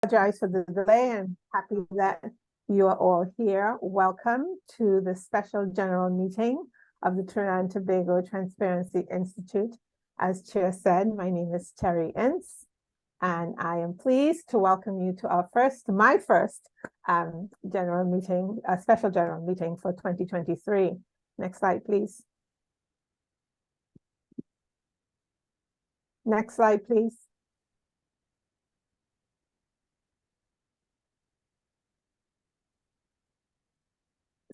Apologize for the delay. I'm happy that you are all here. Welcome to the special general meeting of the Trinidad and Tobago Transparency Institute. As Chair said, my name is Ttti, and I am pleased to welcome you to my first general meeting, a special general meeting for 2023. Next slide, please. Next slide, please.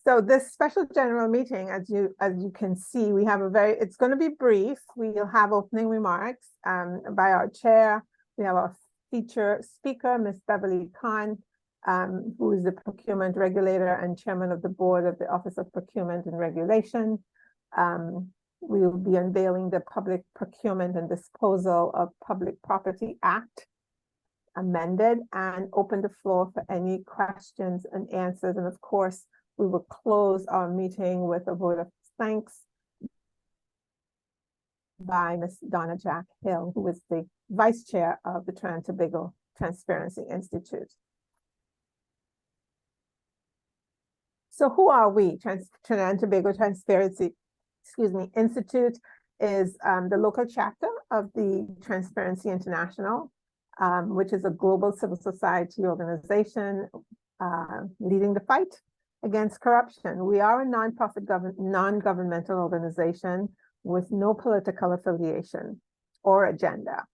So this special general meeting, as you can see, we have it's going to be brief. We'll have opening remarks by our chair. We have our featured speaker, Ms. Beverly Khan, who is the procurement regulator and chairman of the board of the Office of Procurement and Regulation. We will be unveiling the Public Procurement and Disposal of Public Property Act amended, and open the floor for any questions and answers. And of course, we will close our meeting with a vote of thanks by Ms. Donna Jack Hill, who is the vice chair of the Trinidad and Tobago Transparency Institute. So who are we? Trinidad and Tobago Transparency Institute is the local chapter of the Transparency International, which is a global civil society organization leading the fight against corruption. We are a non-profit non-governmental organization with no political affiliation or agenda.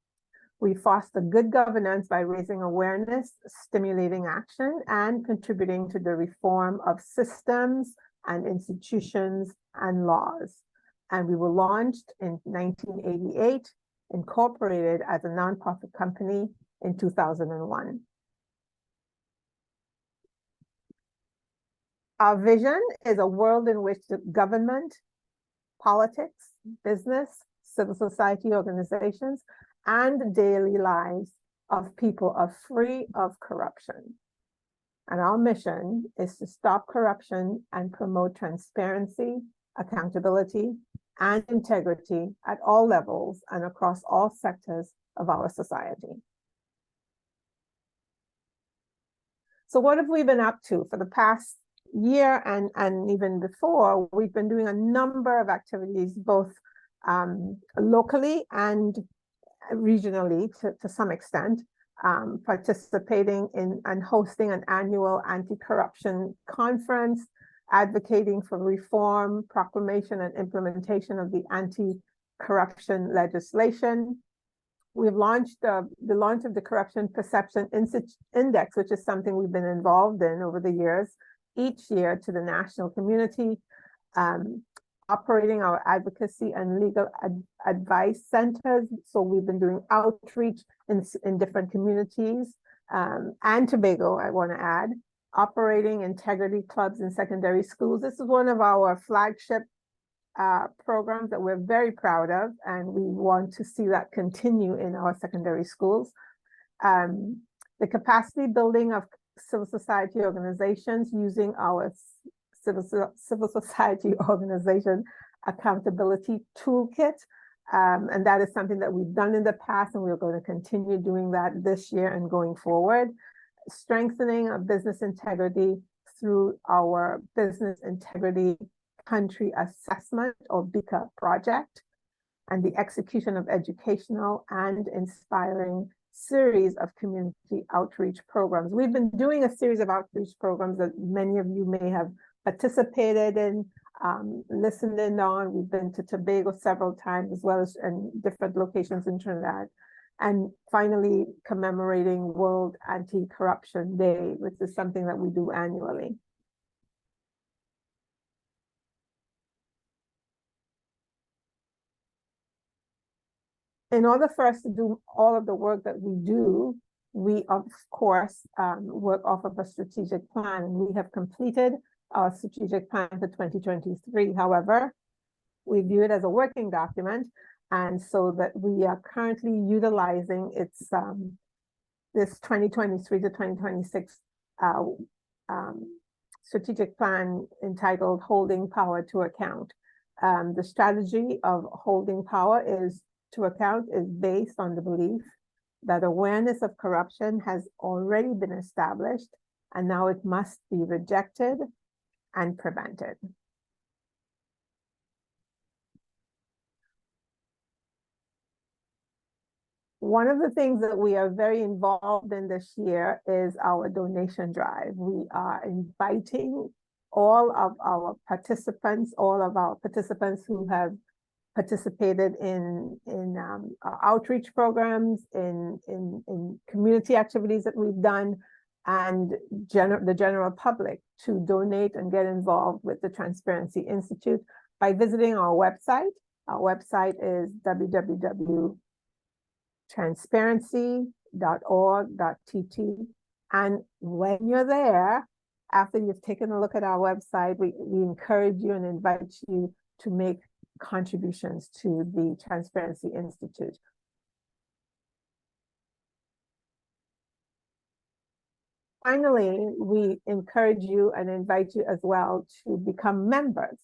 We foster good governance by raising awareness, stimulating action, and contributing to the reform of systems and institutions and laws. And we were launched in 1988, incorporated as a nonprofit company in 2001. Our vision is a world in which the government, politics, business, civil society organizations, and the daily lives of people are free of corruption. And our mission is to stop corruption and promote transparency, accountability, and integrity at all levels and across all sectors of our society. So what have we been up to for the past year and even before? We've been doing a number of activities, both locally and regionally to some extent, participating in and hosting an annual anti-corruption conference, advocating for reform, proclamation, and implementation of the anti-corruption legislation. We've launched the launch of the Corruption Perception Index, which is something we've been involved in over the years, each year to the national community, operating our advocacy and legal advice centers. So we've been doing outreach in different communities, and Tobago, I want to add, operating integrity clubs in secondary schools. This is one of our flagship programs that we're very proud of, and we want to see that continue in our secondary schools. The capacity building of civil society organizations using our civil society organization accountability toolkit. And that is something that we've done in the past, and we're going to continue doing that this year and going forward. Strengthening of business integrity through our Business Integrity Country Assessment, or BICA project, and the execution of educational and inspiring series of community outreach programs. We've been doing a series of outreach programs that many of you may have participated in, listened in on. We've been to Tobago several times, as well as in different locations in Trinidad. And finally, commemorating World Anti-Corruption Day, which is something that we do annually. In order for us to do all of the work that we do, we of course work off of a strategic plan, and we have completed our strategic plan for 2023. However, we view it as a working document, and so that we are currently utilizing its this 2023 to 2026 strategic plan entitled Holding Power to Account. The strategy of holding power to account is based on the belief that awareness of corruption has already been established, and now it must be rejected and prevented. One of the things that we are very involved in this year is our donation drive. We are inviting all of our participants who have participated in outreach programs, in community activities that we've done, and the general public to donate and get involved with the Transparency Institute by visiting our website. Our website is www.transparency.org.tt. And when you're there, after you've taken a look at our website, we encourage you and invite you to make contributions to the Transparency Institute. Finally, we encourage you and invite you as well to become members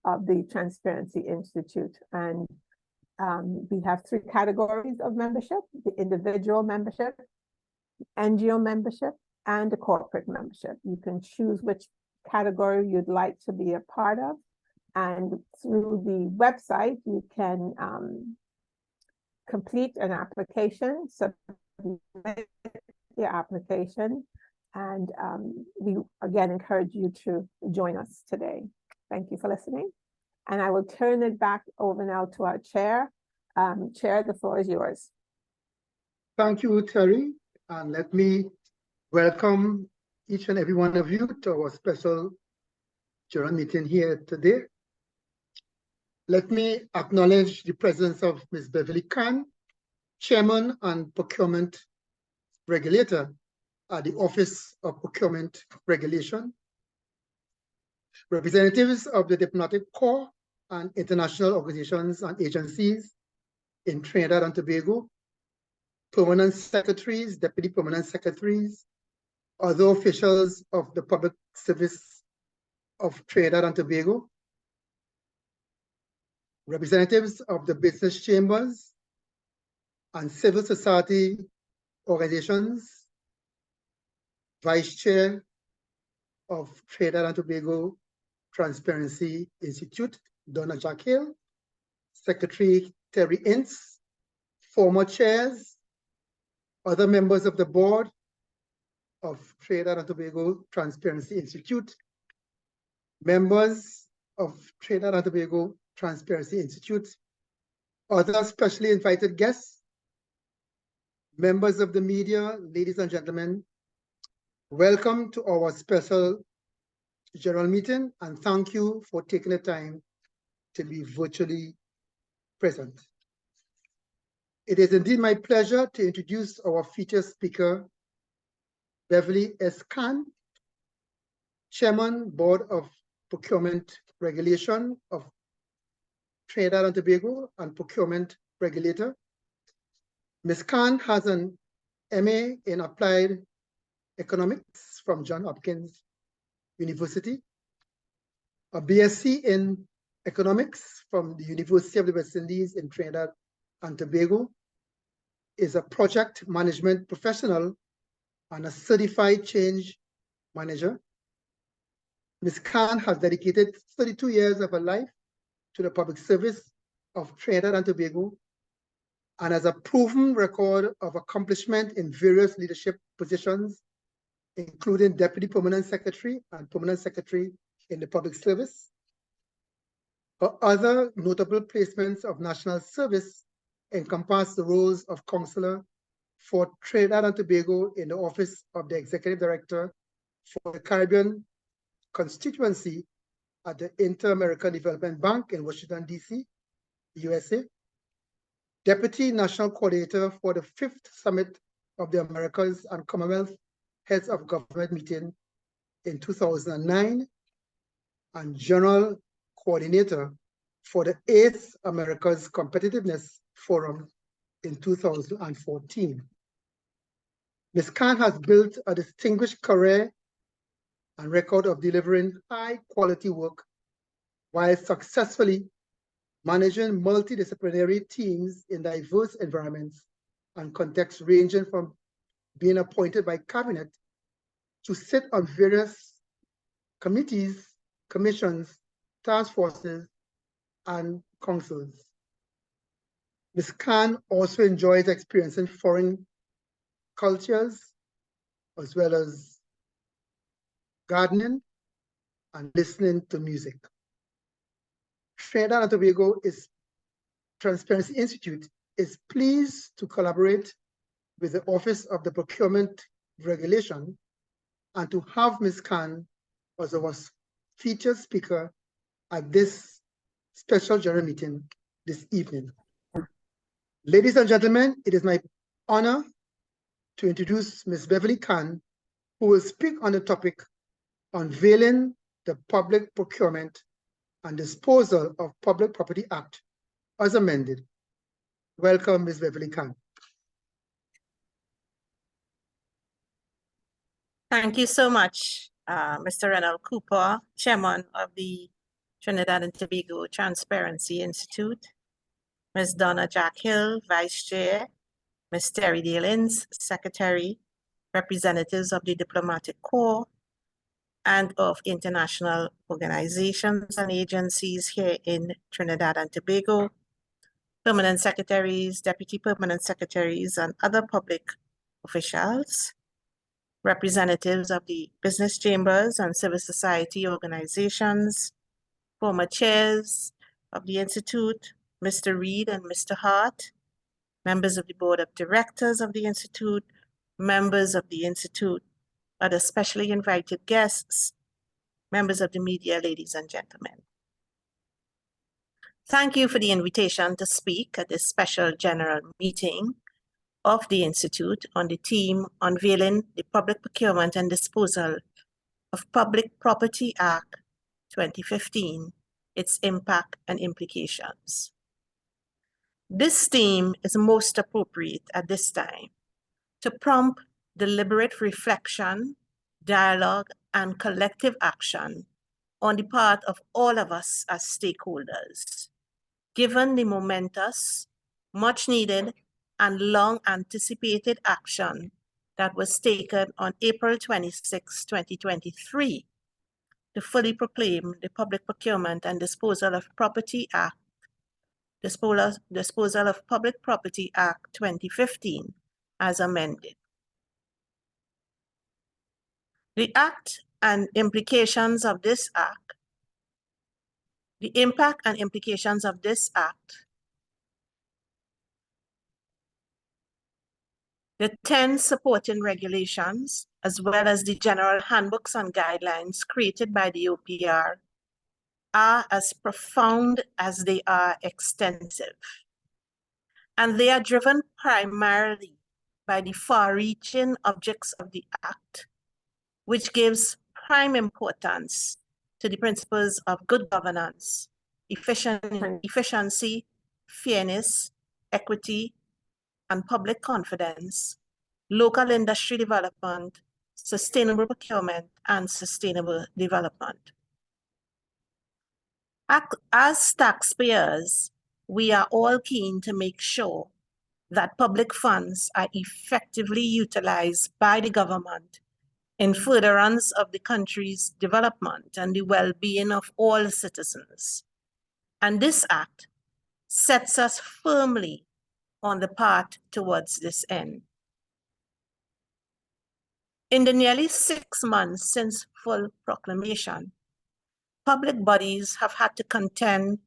of the Transparency Institute. And we have 3 categories of membership: the individual membership, NGO membership, and the corporate membership. You can choose which category you'd like to be a part of. And through the website, you can complete an application, submit your application, and we again encourage you to join us today. Thank you for listening. And I will turn it back over now to our chair. Chair, the floor is yours. Thank you, Terry. And let me welcome each and every one of you to our special general meeting here today. Let me acknowledge the presence of Ms. Beverly Khan, Chairman and Procurement Regulator at the Office of Procurement Regulation, representatives of the Diplomatic Corps and international organizations and agencies in Trinidad and Tobago, permanent secretaries, deputy permanent secretaries, other officials of the Public Service of Trinidad and Tobago, representatives of the business chambers and civil society organizations, Vice Chair of Trinidad and Tobago Transparency Institute, Donna Jack Hill, Secretary Terry Ince, former chairs, other members of the board of Trinidad and Tobago Transparency Institute, members of Trinidad and Tobago Transparency Institute, other specially invited guests, members of the media, ladies and gentlemen, welcome to our special general meeting, and thank you for taking the time to be virtually present. It is indeed my pleasure to introduce our featured speaker, Beverly S. Khan, Chairman, Board of Procurement Regulation of Trinidad and Tobago and Procurement Regulator. Ms. Khan has an MA in Applied Economics from Johns Hopkins University, a BSc in Economics from the University of the West Indies in Trinidad and Tobago, is a project management professional and a certified change manager. Ms. Khan has dedicated 32 years of her life to the public service of Trinidad and Tobago and has a proven record of accomplishment in various leadership positions, including Deputy Permanent Secretary and Permanent Secretary in the Public Service. Her other notable placements of national service encompass the roles of Counselor for Trinidad and Tobago in the Office of the Executive Director for the Caribbean Constituency at the Inter-American Development Bank in Washington, D.C., USA, Deputy National Coordinator for the 5th Summit of the Americas and Commonwealth Heads of Government meeting in 2009, and General Coordinator for the 8th Americas Competitiveness Forum in 2014. Ms. Khan has built a distinguished career and record of delivering high-quality work while successfully managing multidisciplinary teams in diverse environments and contexts ranging from being appointed by cabinet to sit on various committees, commissions, task forces, and councils. Ms. Khan also enjoys experiencing foreign cultures, as well as gardening and listening to music. Trinidad and Tobago Transparency Institute is pleased to collaborate with the Office of the Procurement Regulation and to have Ms. Khan as our featured speaker at this special general meeting this evening. Ladies and gentlemen, it is my honor to introduce Ms. Beverly Khan, who will speak on the topic unveiling the Public Procurement and Disposal of Public Property Act as amended. Welcome, Ms. Beverly Khan. Thank you so much, Mr. Reynold Cooper, Chairman of the Trinidad and Tobago Transparency Institute, Ms. Donna Jack Hill, Vice Chair, Ms. Terry Dalins, Secretary, representatives of the Diplomatic Corps and of international organizations and agencies here in Trinidad and Tobago, permanent secretaries, deputy permanent secretaries, and other public officials, representatives of the business chambers and civil society organizations, former chairs of the Institute, Mr. Reed and Mr. Hart, members of the board of directors of the Institute, members of the Institute, other specially invited guests, members of the media, ladies and gentlemen. Thank you for the invitation to speak at this special general meeting of the Institute on the theme Unveiling the Public Procurement and Disposal of Public Property Act 2015, its impact and implications. This theme is most appropriate at this time to prompt deliberate reflection, dialogue, and collective action on the part of all of us as stakeholders, given the momentous, much needed, and long anticipated action that was taken on April 26, 2023 to fully proclaim the Public Procurement and Disposal of Property Act, Disposal of Public Property Act 2015 as amended. The act and implications of this act, the impact and implications of this act, the 10 supporting regulations, as well as the general handbooks and guidelines created by the OPR, are as profound as they are extensive. And they are driven primarily by the far-reaching objects of the Act, which gives prime importance to the principles of good governance, efficiency, fairness, equity, and public confidence, local industry development, sustainable procurement, and sustainable development. As taxpayers, we are all keen to make sure that public funds are effectively utilized by the government in furtherance of the country's development and the well-being of all citizens. And this act sets us firmly on the path towards this end. In the nearly 6 months since full proclamation, public bodies have had to contend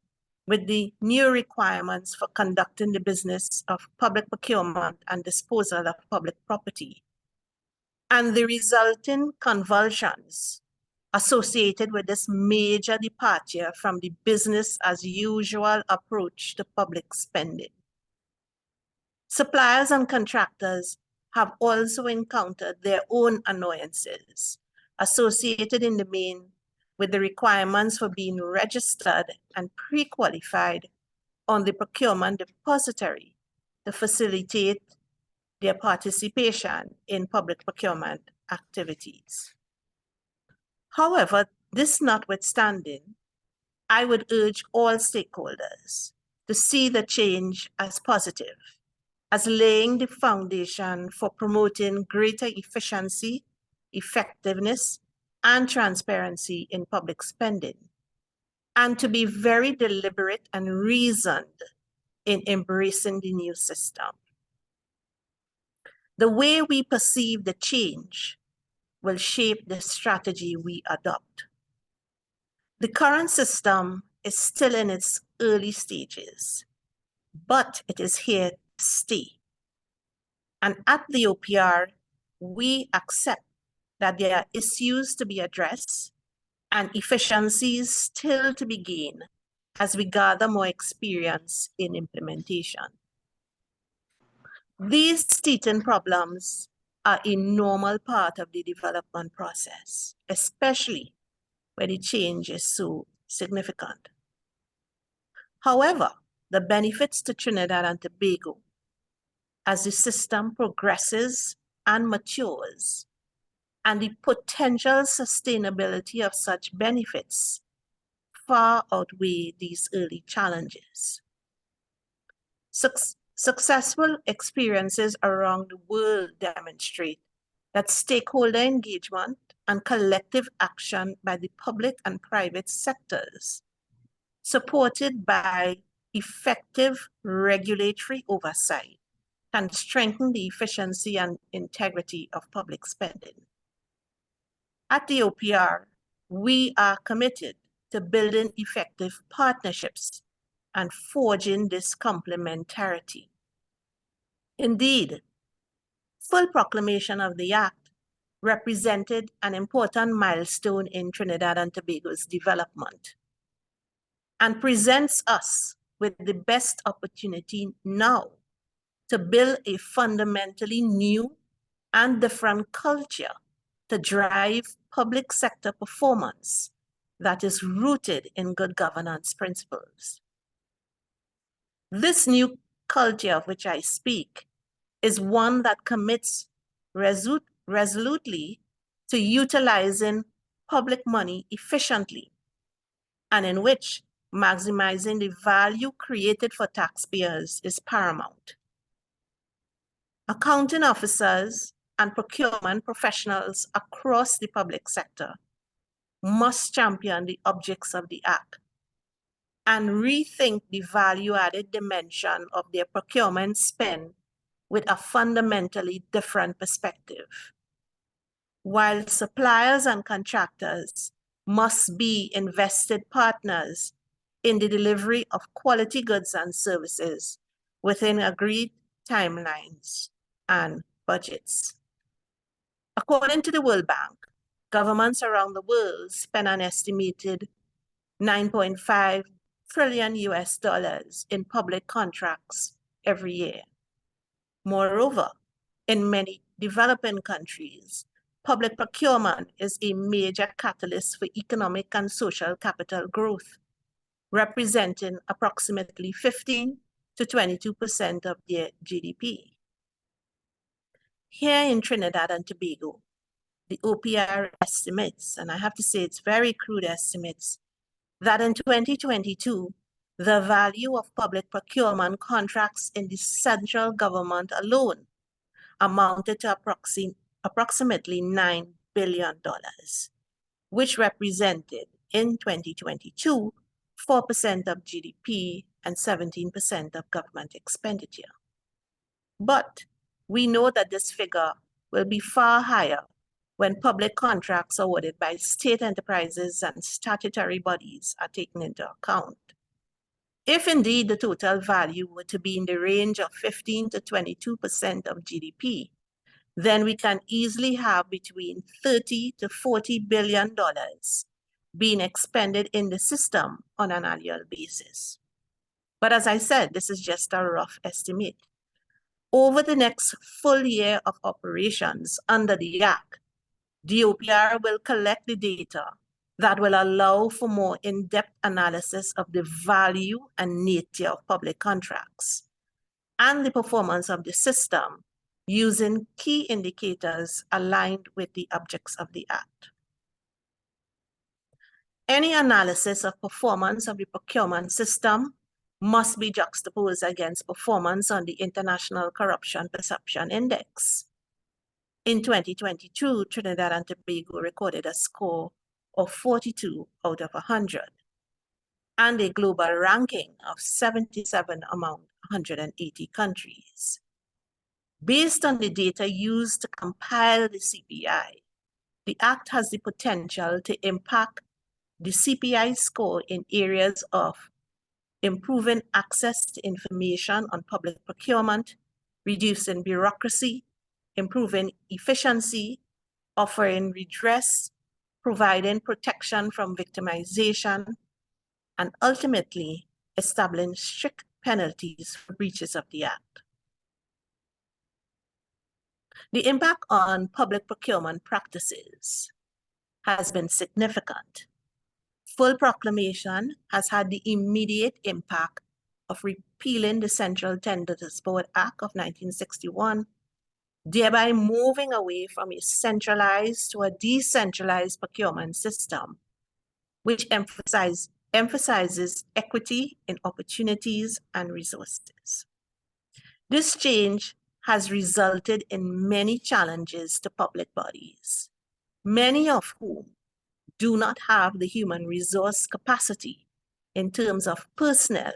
with the new requirements for conducting the business of public procurement and disposal of public property, and the resulting convulsions associated with this major departure from the business as usual approach to public spending. Suppliers and contractors have also encountered their own annoyances associated in the main with the requirements for being registered and pre-qualified on the procurement depository to facilitate their participation in public procurement activities. However, this notwithstanding, I would urge all stakeholders to see the change as positive as laying the foundation for promoting greater efficiency, effectiveness, and transparency in public spending, and to be very deliberate and reasoned in embracing the new system. The way we perceive the change will shape the strategy we adopt. The current system is still in its early stages, but it is here to stay. And at the OPR, we accept that there are issues to be addressed and efficiencies still to be gained as we gather more experience in implementation. These teething problems are a normal part of the development process, especially when the change is so significant. However, the benefits to Trinidad and Tobago as the system progresses and matures, and the potential sustainability of such benefits far outweigh these early challenges. Successful experiences around the world demonstrate that stakeholder engagement and collective action by the public and private sectors, supported by effective regulatory oversight, can strengthen the efficiency and integrity of public spending. At the OPR, we are committed to building effective partnerships and forging this complementarity. Indeed, full proclamation of the Act represented an important milestone in Trinidad and Tobago's development and presents us with the best opportunity now to build a fundamentally new and different culture to drive public sector performance that is rooted in good governance principles. This new culture of which I speak is one that commits resolutely to utilizing public money efficiently, and in which maximizing the value created for taxpayers is paramount. Accounting officers and procurement professionals across the public sector must champion the objects of the Act and rethink the value-added dimension of their procurement spend with a fundamentally different perspective. While suppliers and contractors must be invested partners in the delivery of quality goods and services within agreed timelines and budgets. According to the World Bank, governments around the world spend an estimated $9.5 trillion in public contracts every year. Moreover, in many developing countries, public procurement is a major catalyst for economic and social capital growth, representing approximately 15 to 22% of their GDP. Here in Trinidad and Tobago, the OPR estimates, and I have to say it's very crude estimates, that in 2022, the value of public procurement contracts in the central government alone amounted to approximately $9 billion, which represented in 2022, 4% of GDP and 17% of government expenditure. But we know that this figure will be far higher when public contracts awarded by state enterprises and statutory bodies are taken into account. If indeed the total value were to be in the range of 15 to 22% of GDP, then we can easily have between $30 to $40 billion being expended in the system on an annual basis. But as I said, this is just a rough estimate. Over the next full year of operations under the Act, the OPR will collect the data that will allow for more in-depth analysis of the value and nature of public contracts and the performance of the system using key indicators aligned with the objects of the Act. Any analysis of performance of the procurement system must be juxtaposed against performance on the International Corruption Perception Index. In 2022, Trinidad and Tobago recorded a score of 42 out of 100 and a global ranking of 77 among 180 countries. Based on the data used to compile the CPI, the Act has the potential to impact the CPI score in areas of improving access to information on public procurement, reducing bureaucracy, improving efficiency, offering redress, providing protection from victimization, and ultimately establishing strict penalties for breaches of the Act. The impact on public procurement practices has been significant. Full proclamation has had the immediate impact of repealing the Central Tenders Board Act of 1961, thereby moving away from a centralized to a decentralized procurement system, which emphasizes equity in opportunities and resources. This change has resulted in many challenges to public bodies, many of whom do not have the human resource capacity in terms of personnel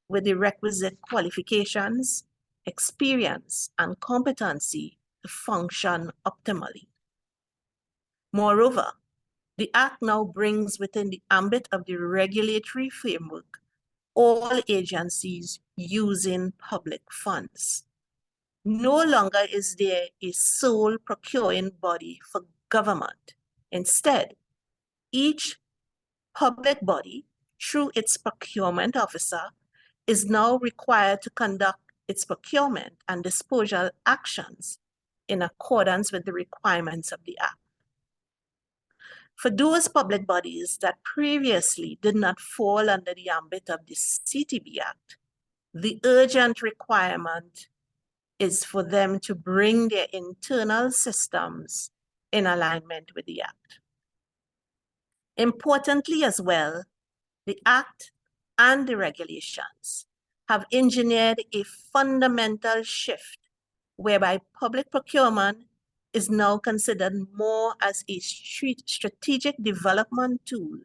with the requisite qualifications, experience, and competency to function optimally. Moreover, the Act now brings within the ambit of the regulatory framework all agencies using public funds. No longer is there a sole procuring body for government. Instead, each public body, through its procurement officer, is now required to conduct its procurement and disposal actions in accordance with the requirements of the Act. For those public bodies that previously did not fall under the ambit of the CTB Act, the urgent requirement is for them to bring their internal systems in alignment with the Act. Importantly as well, the Act and the regulations have engineered a fundamental shift whereby public procurement is now considered more as a strategic development tool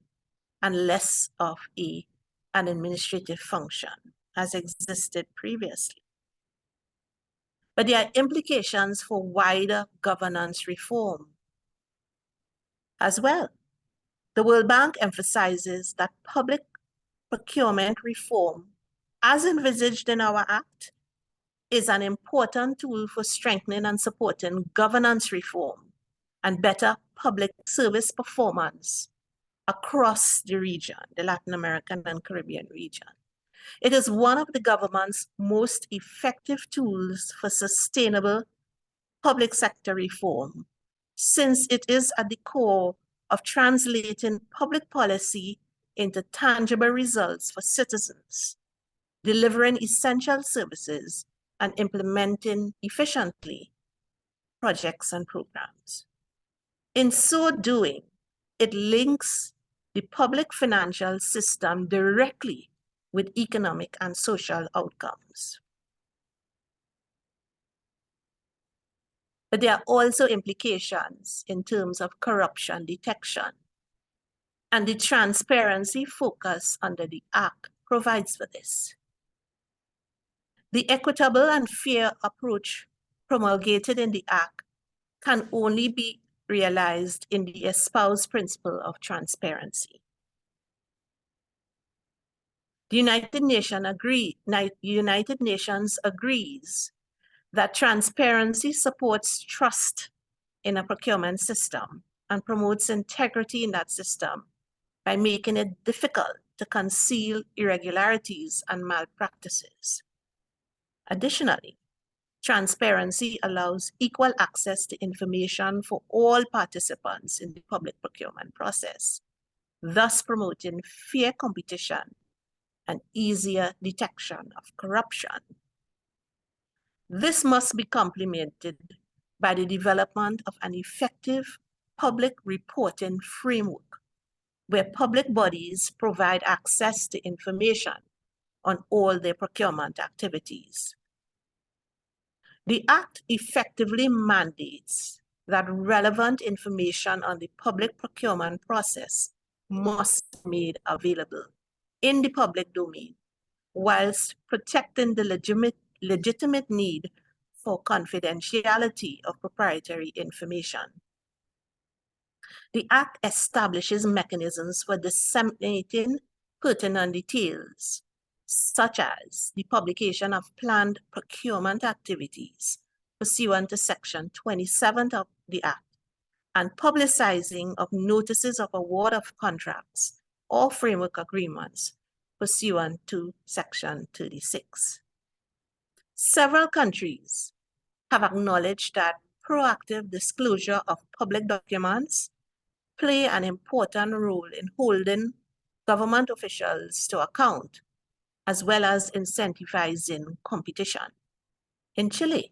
and less of an administrative function as existed previously. But there are implications for wider governance reform as well. The World Bank emphasizes that public procurement reform, as envisaged in our Act, is an important tool for strengthening and supporting governance reform and better public service performance across the region, the Latin American and Caribbean region. It is one of the government's most effective tools for sustainable public sector reform, since it is at the core of translating public policy into tangible results for citizens, delivering essential services, and implementing efficiently projects and programs. In so doing, it links the public financial system directly with economic and social outcomes. But there are also implications in terms of corruption detection, and the transparency focus under the Act provides for this. The equitable and fair approach promulgated in the Act can only be realized in the espoused principle of transparency. The United Nations agrees that transparency supports trust in a procurement system and promotes integrity in that system by making it difficult to conceal irregularities and malpractices. Additionally, transparency allows equal access to information for all participants in the public procurement process, thus promoting fair competition and easier detection of corruption. This must be complemented by the development of an effective public reporting framework where public bodies provide access to information on all their procurement activities. The Act effectively mandates that relevant information on the public procurement process must be made available in the public domain, whilst protecting the legitimate need for confidentiality of proprietary information. The Act establishes mechanisms for disseminating pertinent details, such as the publication of planned procurement activities pursuant to Section 27 of the Act, and publicizing of notices of award of contracts or framework agreements pursuant to Section 36. Several countries have acknowledged that proactive disclosure of public documents play an important role in holding government officials to account, as well as incentivizing competition. In Chile,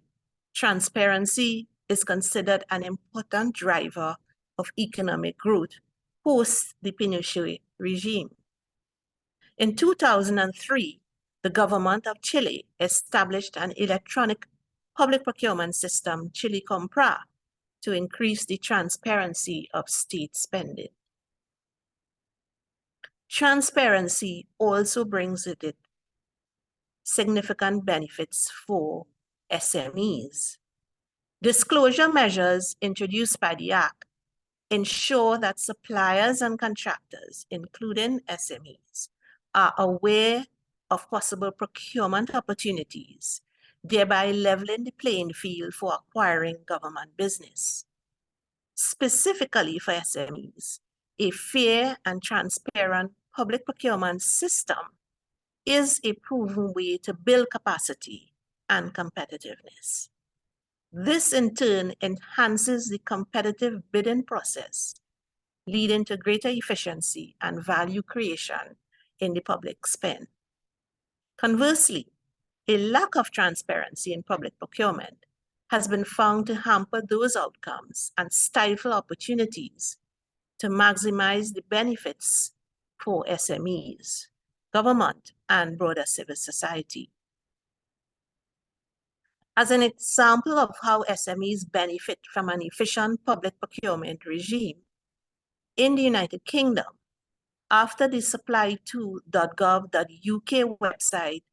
transparency is considered an important driver of economic growth post the Pinochet regime. In 2003, the government of Chile established an electronic public procurement system, Chile Compra, to increase the transparency of state spending. Transparency also brings with it significant benefits for SMEs. Disclosure measures introduced by the Act ensure that suppliers and contractors, including SMEs, are aware of possible procurement opportunities, thereby leveling the playing field for acquiring government business. Specifically for SMEs, a fair and transparent public procurement system is a proven way to build capacity and competitiveness. This in turn enhances the competitive bidding process, leading to greater efficiency and value creation in the public spend. Conversely, a lack of transparency in public procurement has been found to hamper those outcomes and stifle opportunities to maximize the benefits for SMEs, government, and broader civil society. As an example of how SMEs benefit from an efficient public procurement regime, in the United Kingdom, after the supply2.gov.uk website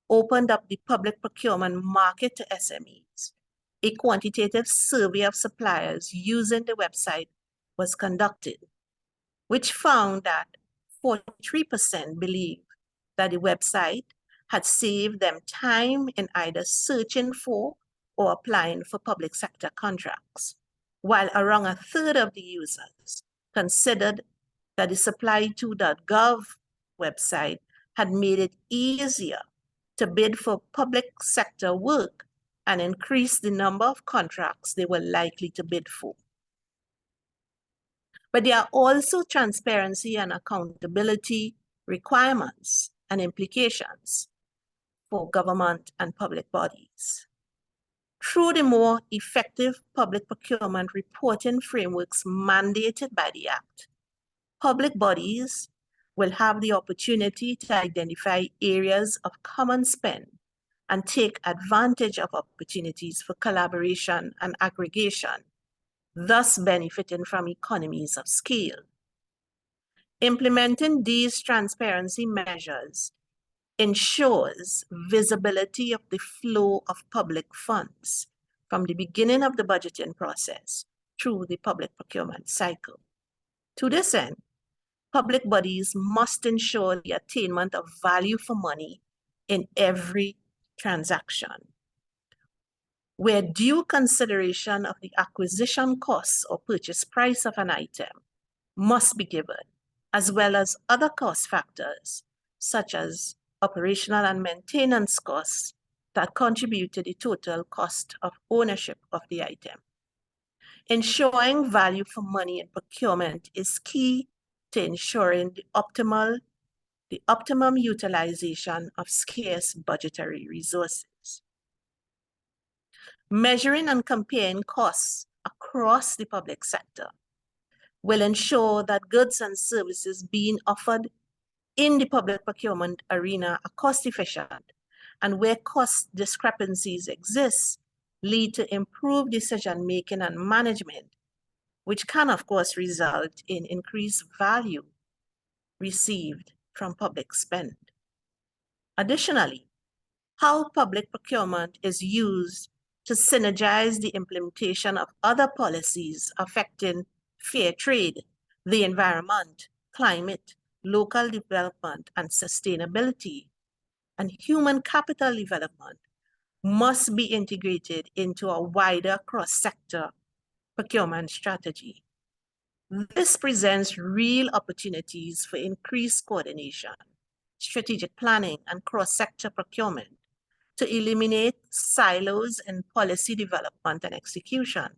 opened up the public procurement market to SMEs, a quantitative survey of suppliers using the website was conducted, which found that 43% believe that the website had saved them time in either searching for or applying for public sector contracts, while around a third of the users considered that the supply2.gov website had made it easier to bid for public sector work and increase the number of contracts they were likely to bid for. But there are also transparency and accountability requirements and implications for government and public bodies. Through the more effective public procurement reporting frameworks mandated by the Act, public bodies will have the opportunity to identify areas of common spend and take advantage of opportunities for collaboration and aggregation, thus benefiting from economies of scale. Implementing these transparency measures ensures visibility of the flow of public funds from the beginning of the budgeting process through the public procurement cycle. To this end, public bodies must ensure the attainment of value for money in every transaction, where due consideration of the acquisition costs or purchase price of an item must be given, as well as other cost factors, such as operational and maintenance costs that contribute to the total cost of ownership of the item. Ensuring value for money in procurement is key to ensuring the optimum utilization of scarce budgetary resources. Measuring and comparing costs across the public sector will ensure that goods and services being offered in the public procurement arena are cost efficient, and where cost discrepancies exist, lead to improved decision-making and management, which can, of course, result in increased value received from public spend. Additionally, how public procurement is used to synergize the implementation of other policies affecting fair trade, the environment, climate, local development and sustainability, and human capital development must be integrated into a wider cross-sector procurement strategy. This presents real opportunities for increased coordination, strategic planning, and cross-sector procurement to eliminate silos in policy development and execution,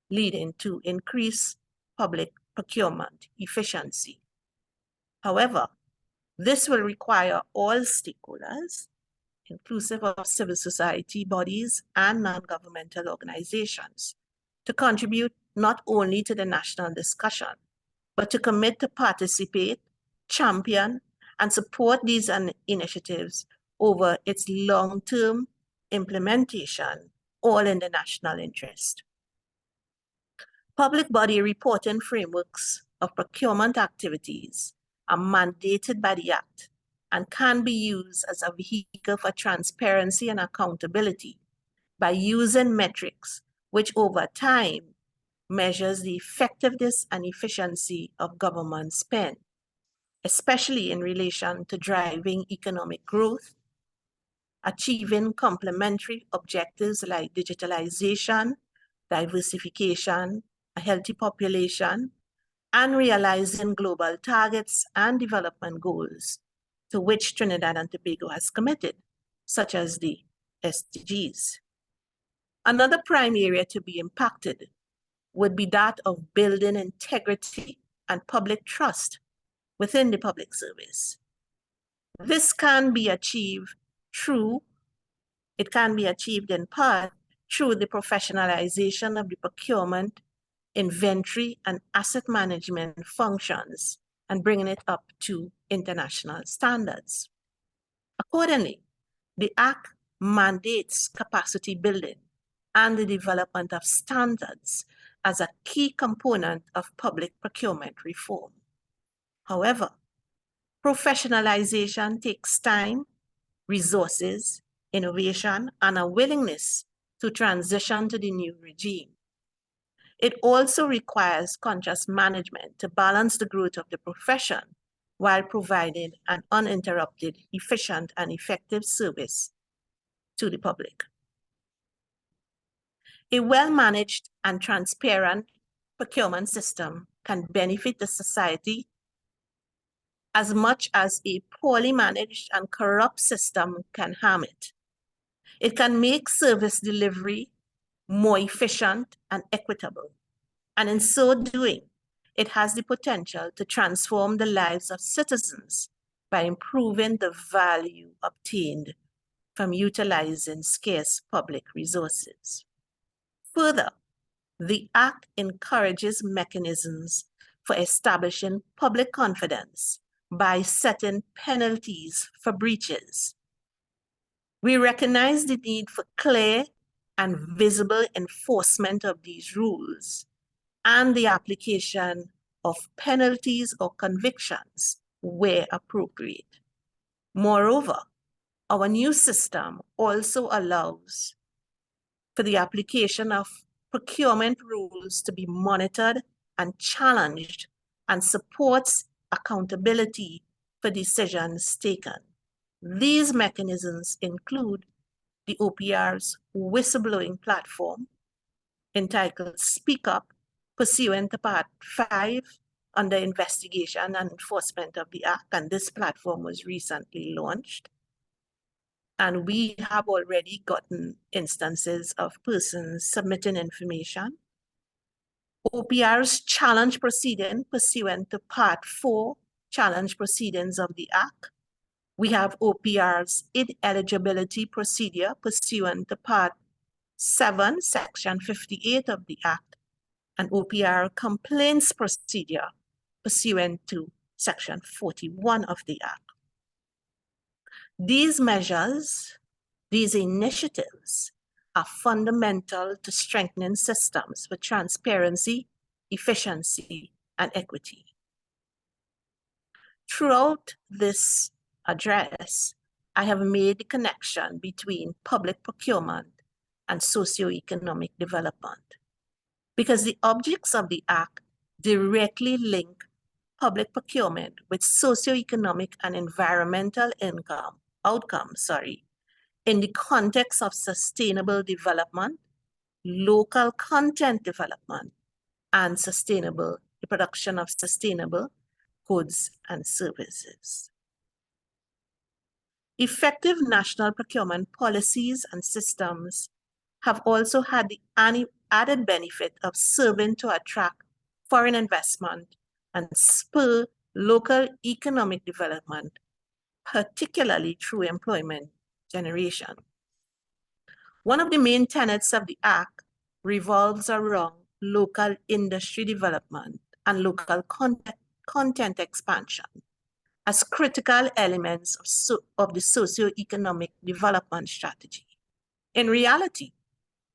leading to increased public procurement efficiency. However, this will require all stakeholders, inclusive of civil society bodies and non-governmental organizations, to contribute not only to the national discussion, but to commit to participate, champion, and support these initiatives over its long-term implementation, all in the national interest. Public body reporting frameworks of procurement activities are mandated by the Act and can be used as a vehicle for transparency and accountability by using metrics which over time measures the effectiveness and efficiency of government spend, especially in relation to driving economic growth, achieving complementary objectives like digitalization, diversification, a healthy population, and realizing global targets and development goals to which Trinidad and Tobago has committed, such as the SDGs. Another prime area to be impacted would be that of building integrity and public trust within the public service. This can be achieved in part through the professionalization of the procurement, inventory, and asset management functions and bringing it up to international standards. Accordingly, the Act mandates capacity building and the development of standards as a key component of public procurement reform. However, professionalization takes time, resources, innovation, and a willingness to transition to the new regime. It also requires conscious management to balance the growth of the profession while providing an uninterrupted, efficient, and effective service to the public. A well-managed and transparent procurement system can benefit the society as much as a poorly managed and corrupt system can harm it. It can make service delivery more efficient and equitable, and in so doing, it has the potential to transform the lives of citizens by improving the value obtained from utilizing scarce public resources. Further, the Act encourages mechanisms for establishing public confidence by setting penalties for breaches. We recognize the need for clear and visible enforcement of these rules and the application of penalties or convictions where appropriate. Moreover, our new system also allows for the application of procurement rules to be monitored and challenged and supports accountability for decisions taken. These mechanisms include the OPR's whistleblowing platform, entitled Speak Up, pursuant to Part 5 under Investigation and Enforcement of the Act, and this platform was recently launched. And we have already gotten instances of persons submitting information. OPR's challenge proceeding pursuant to Part 4 challenge proceedings of the Act. We have OPR's ineligibility procedure pursuant to Part 7, Section 58 of the Act, and OPR complaints procedure pursuant to Section 41 of the Act. These measures, these initiatives are fundamental to strengthening systems for transparency, efficiency, and equity. Throughout this address, I have made the connection between public procurement and socioeconomic development because the objects of the Act directly link public procurement with socioeconomic and environmental outcomes, in the context of sustainable development, local content development, and the production of sustainable goods and services. Effective national procurement policies and systems have also had the added benefit of serving to attract foreign investment and spur local economic development, particularly through employment generation. One of the main tenets of the Act revolves around local industry development and local content expansion as critical elements of the socio-economic development strategy. In reality,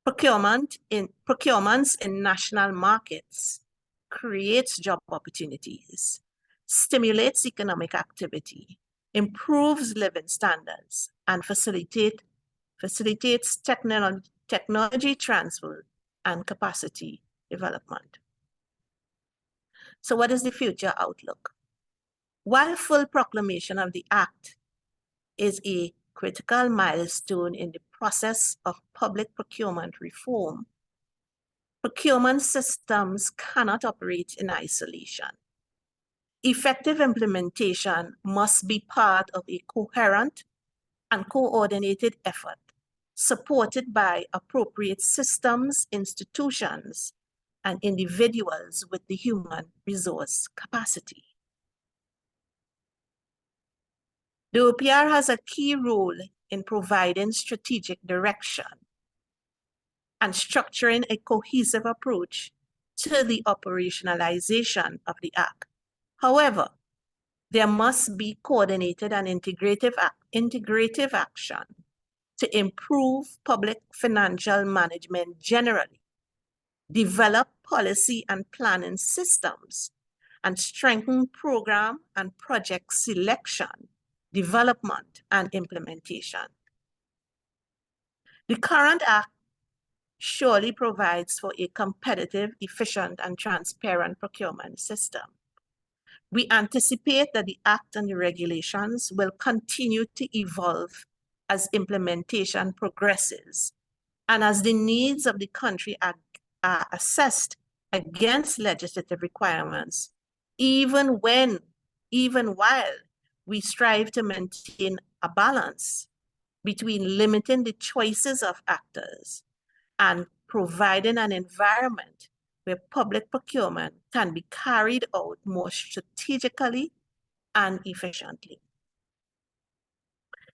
procurements in national markets creates job opportunities, stimulates economic activity, improves living standards, and facilitates technology transfer and capacity development. So what is the future outlook? While full proclamation of the Act is a critical milestone in the process of public procurement reform, procurement systems cannot operate in isolation. Effective implementation must be part of a coherent and coordinated effort, supported by appropriate systems, institutions, and individuals with the human resource capacity. The OPR has a key role in providing strategic direction and structuring a cohesive approach to the operationalization of the Act. However, there must be coordinated and integrative action to improve public financial management generally, develop policy and planning systems, and strengthen program and project selection, development, and implementation. The current Act surely provides for a competitive, efficient, and transparent procurement system. We anticipate that the Act and the regulations will continue to evolve as implementation progresses and as the needs of the country are assessed against legislative requirements, even while we strive to maintain a balance between limiting the choices of actors and providing an environment where public procurement can be carried out more strategically and efficiently.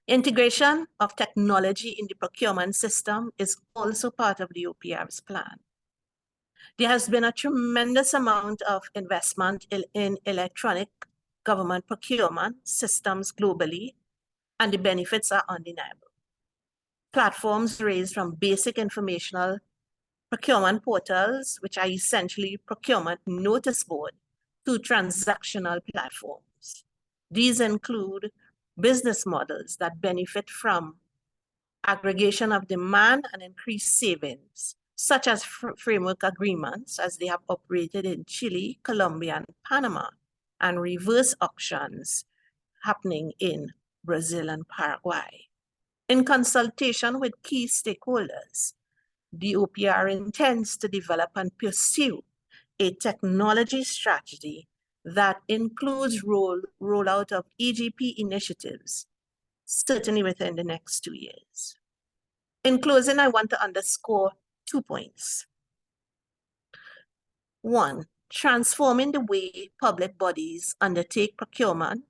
Integration of technology in the procurement system is also part of the OPR's plan. There has been a tremendous amount of investment in electronic government procurement systems globally, and the benefits are undeniable. Platforms range from basic informational procurement portals, which are essentially procurement notice board, to transactional platforms. These include business models that benefit from aggregation of demand and increased savings, such as framework agreements, as they have operated in Chile, Colombia, and Panama, and reverse auctions happening in Brazil and Paraguay. In consultation with key stakeholders, the OPR intends to develop and pursue a technology strategy that includes rollout of EGP initiatives, certainly within the next 2 years. In closing, I want to underscore 2 points. One, transforming the way public bodies undertake procurement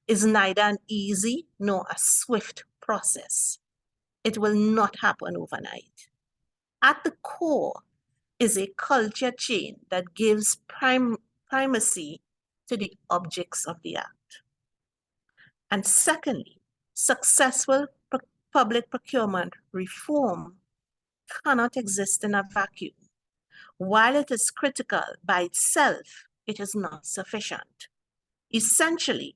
is neither an easy nor a swift process. It will not happen overnight. At the core is a culture change that gives primacy to the objects of the Act. And secondly, successful public procurement reform cannot exist in a vacuum. While it is critical by itself, it is not sufficient. Essentially,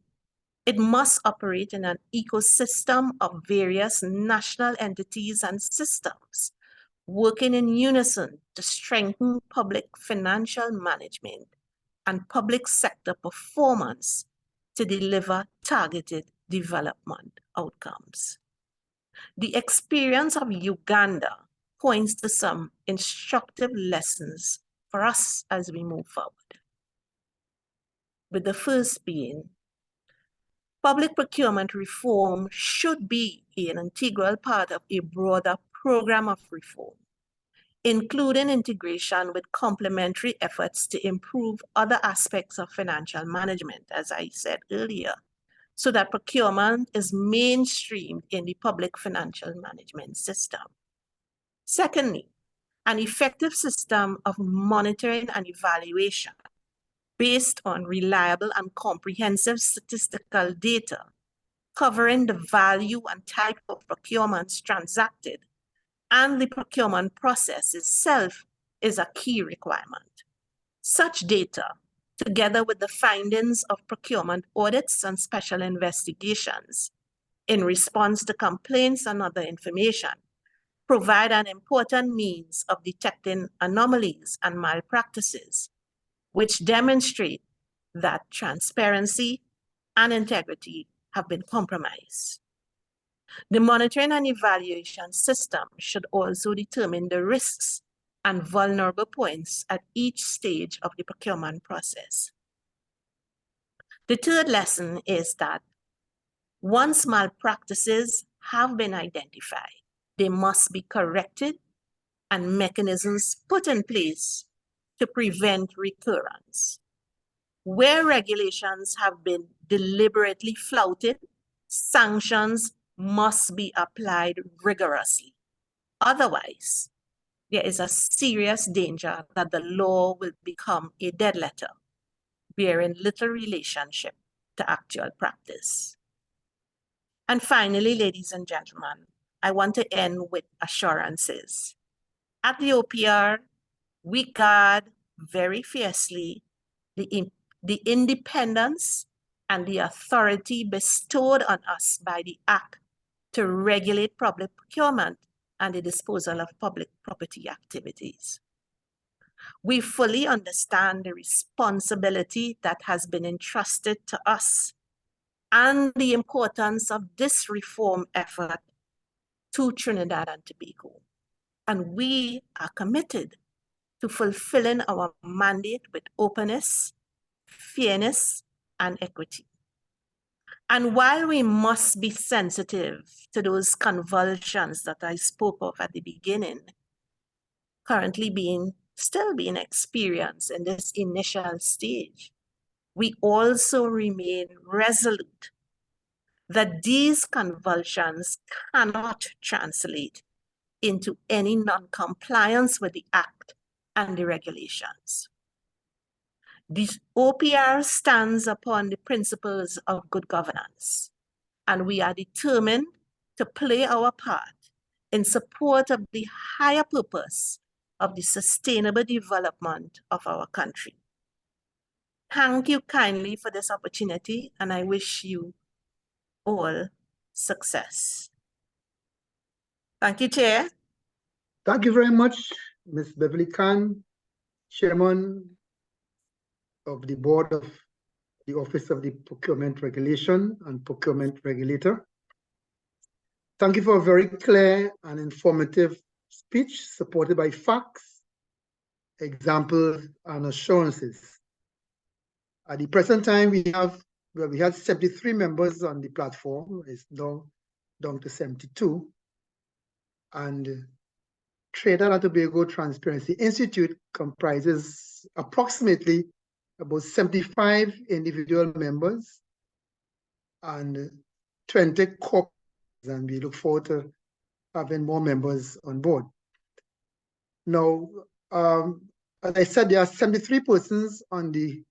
it must operate in an ecosystem of various national entities and systems, working in unison to strengthen public financial management and public sector performance to deliver targeted development outcomes. The experience of Uganda points to some instructive lessons for us as we move forward. With the first being, public procurement reform should be an integral part of a broader program of reform, including integration with complementary efforts to improve other aspects of financial management, as I said earlier, so that procurement is mainstreamed in the public financial management system. Secondly, an effective system of monitoring and evaluation based on reliable and comprehensive statistical data covering the value and type of procurements transacted and the procurement process itself is a key requirement. Such data, together with the findings of procurement audits and special investigations in response to complaints and other information, provide an important means of detecting anomalies and malpractices, which demonstrate that transparency and integrity have been compromised. The monitoring and evaluation system should also determine the risks and vulnerable points at each stage of the procurement process. The third lesson is that once malpractices have been identified, they must be corrected and mechanisms put in place to prevent recurrence. Where regulations have been deliberately flouted, sanctions must be applied rigorously. Otherwise, there is a serious danger that the law will become a dead letter, bearing little relationship to actual practice. And finally, ladies and gentlemen, I want to end with assurances. At the OPR, we guard very fiercely the independence and the authority bestowed on us by the Act to regulate public procurement and the disposal of public property activities. We fully understand the responsibility that has been entrusted to us and the importance of this reform effort to Trinidad and Tobago. And we are committed to fulfilling our mandate with openness, fairness, and equity. And while we must be sensitive to those convulsions that I spoke of at the beginning, currently still being experienced in this initial stage, we also remain resolute that these convulsions cannot translate into any non-compliance with the Act and the regulations. The OPR stands upon the principles of good governance, and we are determined to play our part in support of the higher purpose of the sustainable development of our country. Thank you kindly for this opportunity, and I wish you all success. Thank you, Chair. Thank you very much, Ms. Beverly Khan, Chairman of the Board of the Office of the Procurement Regulation and Procurement Regulator. Thank you for a very clear and informative speech supported by facts, examples, and assurances. At the present time, we had 73 members on the platform. It's now down to 72. And Trinidad and Tobago Transparency Institute comprises approximately about 75 individual members and 20 corporates, and we look forward to having more members on board. Now, as I said, there are 73 persons on the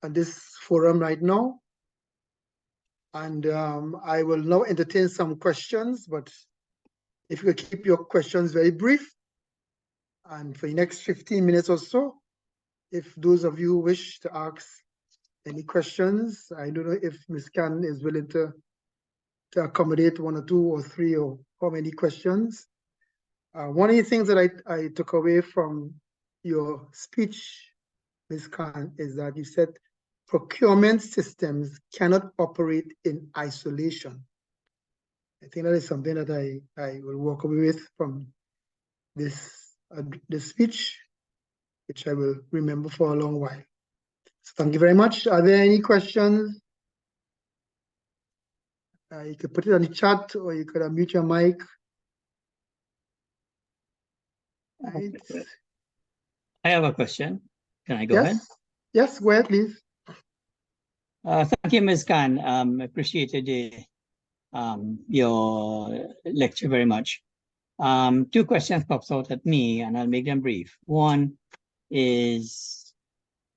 at this forum right now. And I will now entertain some questions, but if you could keep your questions very brief. And for the next 15 minutes or so, if those of you wish to ask any questions, I don't know if Ms. Khan is willing to accommodate 1 or 2 or 3 or how many questions. One of the things that I took away from your speech, Ms. Khan, is that you said procurement systems cannot operate in isolation. I think that is something that I will walk away with from this speech, which I will remember for a long while. So thank you very much. Are there any questions? You could put it on the chat or you could unmute your mic. Right. I have a question. Can I go ahead? Yes, go ahead, please. Thank you, Ms. Khan. Appreciated your lecture very much. 2 questions pops out at me, and I'll make them brief. One is,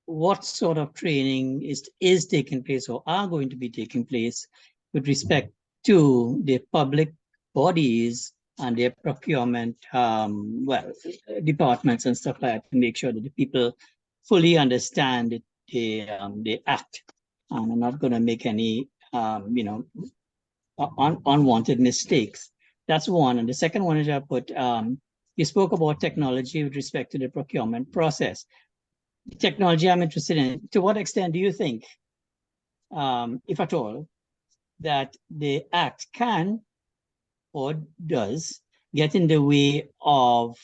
what sort of training is taking place or are going to be taking place with respect to the public bodies and their procurement, departments and stuff like that, to make sure that the people fully understand the act and are not going to make any, unwanted mistakes. That's one. And the second one is I put, you spoke about technology with respect to the procurement process. The technology I'm interested in, to what extent do you think, if at all, that the act can or does get in the way of,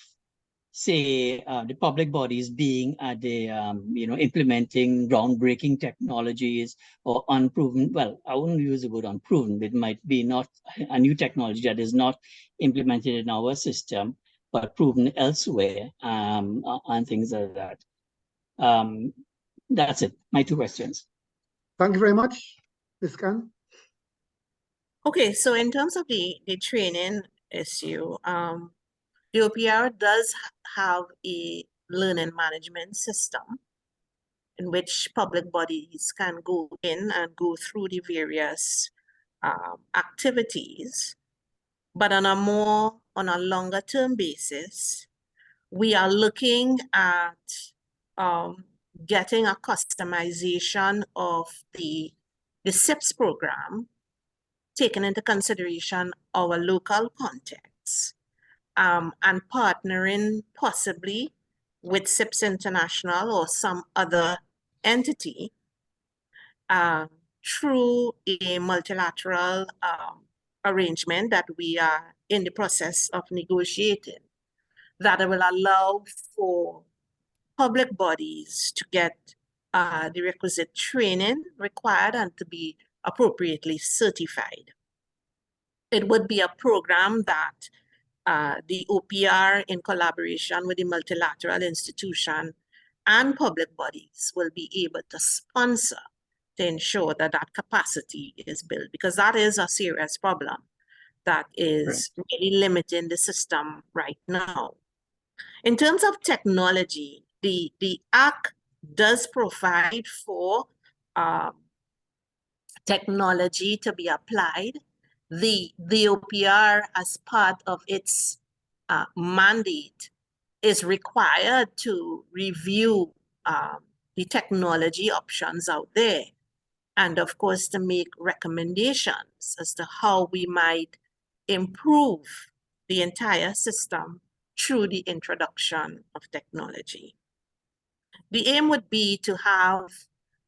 say, the public bodies being at the, implementing groundbreaking technologies or unproven, well, I wouldn't use the word unproven, it might be not a new technology that is not implemented in our system, but proven elsewhere, and things like that. That's it, my 2 questions. Thank you very much, Ms. Khan. Okay, so in terms of the training issue, the OPR does have a learning management system in which public bodies can go in and go through the various activities. But on a longer term basis, we are looking at getting a customization of the SIPS program, taking into consideration our local context, and partnering possibly with SIPS International or some other entity through a multilateral arrangement that we are in the process of negotiating, that will allow for public bodies to get the requisite training required and to be appropriately certified. It would be a program that the OPR, in collaboration with the multilateral institution and public bodies, will be able to sponsor to ensure that that capacity is built, because that is a serious problem that is really limiting the system right now. In terms of technology, the Act does provide for technology to be applied. The OPR, as part of its mandate, is required to review the technology options out there, and of course to make recommendations as to how we might improve the entire system through the introduction of technology. The aim would be to have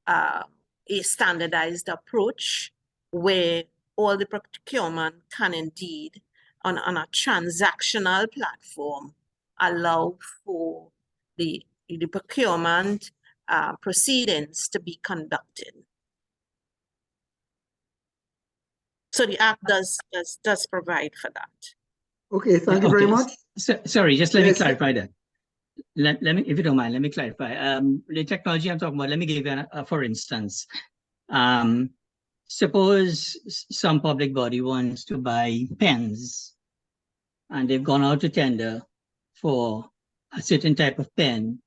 a standardized approach where all the procurement can indeed, on a transactional platform, allow for the procurement proceedings to be conducted. So the Act does provide for that. Okay, thank you very much. Sorry, just let me clarify that. Let me, if you don't mind, let me clarify. The technology I'm talking about, let me give you for instance. Suppose some public body wants to buy pens and they've gone out to tender for a certain type of pen,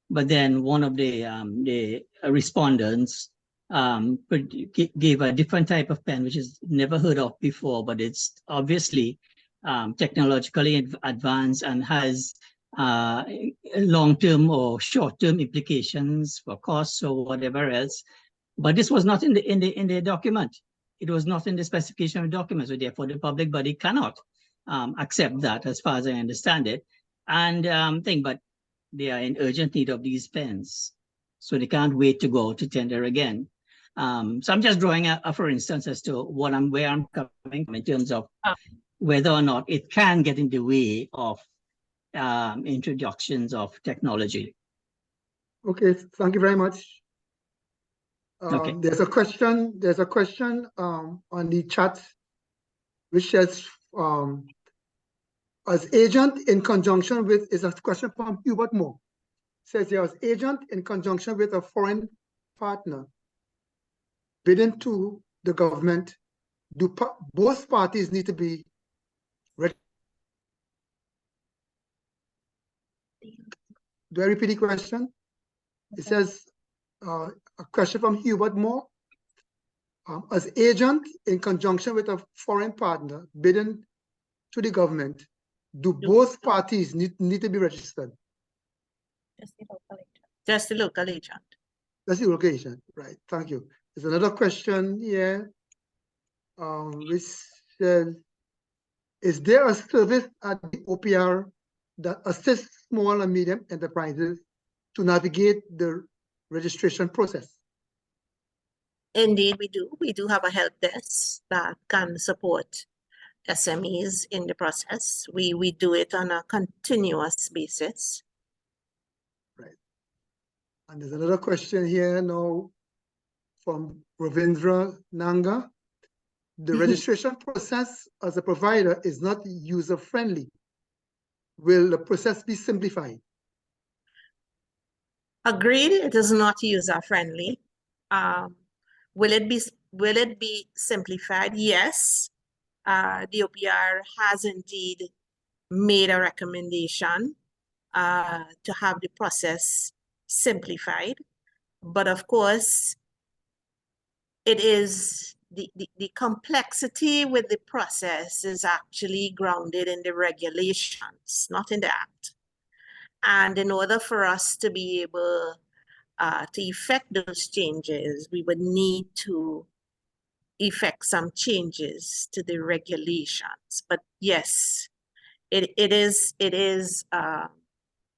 but then one of the respondents gave a different type of pen, which is never heard of before, but it's obviously technologically advanced and has long-term or short-term implications for costs or whatever else. But this was not in the document. It was not in the specification of the document, so therefore the public body cannot accept that, as far as I understand it. And but they are in urgent need of these pens, so they can't wait to go to tender again. So I'm just drawing a for instance as to where I'm coming from in terms of whether or not it can get in the way of introductions of technology. Okay, thank you very much. Okay. There's a question on the chat which says, as agent in conjunction with, is a question from Hubert Moore. Says here, as agent in conjunction with a foreign partner bidding to the government, do both parties need to be ready? Do I repeat the question? It says, a question from Hubert Moore. As agent in conjunction with a foreign partner bidding to the government, do both parties need to be registered? Just the local agent. That's the local agent, right? Thank you. There's another question here, which says, is there a service at the OPR that assists small and medium enterprises to navigate the registration process? Indeed, we do. We do have a help desk that can support SMEs in the process. We do it on a continuous basis. Right. And there's another question here now from Ravindra Nanga. The registration process as a provider is not user-friendly. Will the process be simplified? Agreed, it is not user-friendly. Will it be simplified? Yes. The OPR has indeed made a recommendation to have the process simplified. But of course, it is the complexity with the process is actually grounded in the regulations, not in the act. And in order for us to be able to effect those changes, we would need to effect some changes to the regulations. But yes, it is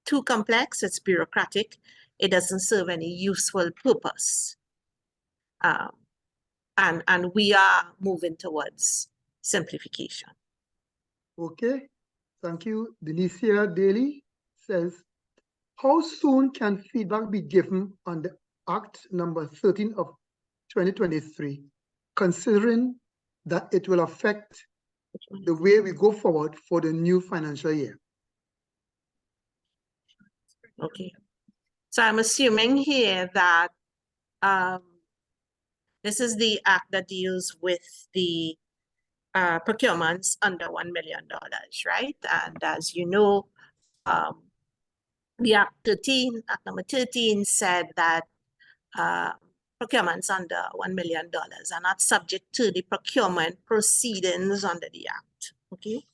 too complex, it's bureaucratic, it doesn't serve any useful purpose. And we are moving towards simplification. Okay, thank you. Denicia Daly says, how soon can feedback be given on the Act number 13 of 2023, considering that it will affect the way we go forward for the new financial year? Okay, so I'm assuming here that this is the act that deals with the procurements under $1 million, right? And as you know, the Act number 13 said that procurements under $1 million are not subject to the procurement proceedings under the Act, okay?